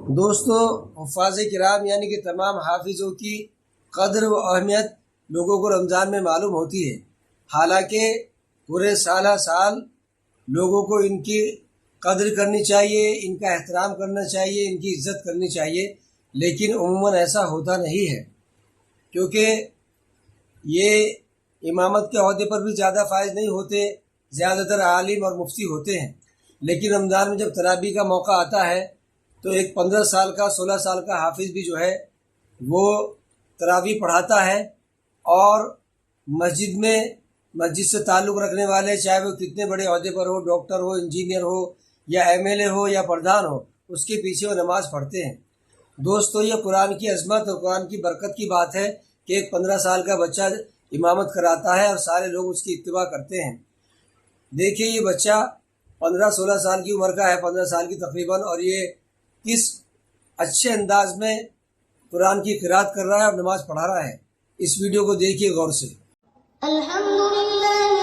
دوستو، حفاظ کرام یعنی کہ تمام حافظوں کی قدر و اہمیت لوگوں کو رمضان میں معلوم ہوتی ہے۔ حالانکہ پورے سالہ سال لوگوں کو ان کی قدر کرنی چاہیے، ان کا احترام کرنا چاہیے، ان کی عزت کرنی چاہیے، لیکن عموماً ایسا ہوتا نہیں ہے، کیونکہ یہ امامت کے عہدے پر بھی زیادہ فائز نہیں ہوتے، زیادہ تر عالم اور مفتی ہوتے ہیں۔ لیکن رمضان میں جب تراویح کا موقع آتا ہے تو ایک 15 سال کا 16 سال کا حافظ بھی جو ہے وہ تراویح پڑھاتا ہے، اور مسجد سے تعلق رکھنے والے، چاہے وہ کتنے بڑے عہدے پر ہو، ڈاکٹر ہو، انجینئر ہو یا ایم ایل اے ہو یا پردھان ہو، اس کے پیچھے وہ نماز پڑھتے ہیں۔ دوستو، یہ قرآن کی عظمت اور قرآن کی برکت کی بات ہے کہ ایک 15 سال کا بچہ امامت کراتا ہے اور سارے لوگ اس کی اتباع کرتے ہیں۔ دیکھیے، یہ بچہ 15-16 سال کی عمر کا ہے، 15 سال کی تقریباً، اور یہ کس اچھے انداز میں قرآن کی قرات کر رہا ہے اور نماز پڑھا رہا ہے۔ اس ویڈیو کو دیکھیے غور سے۔ الحمدللہ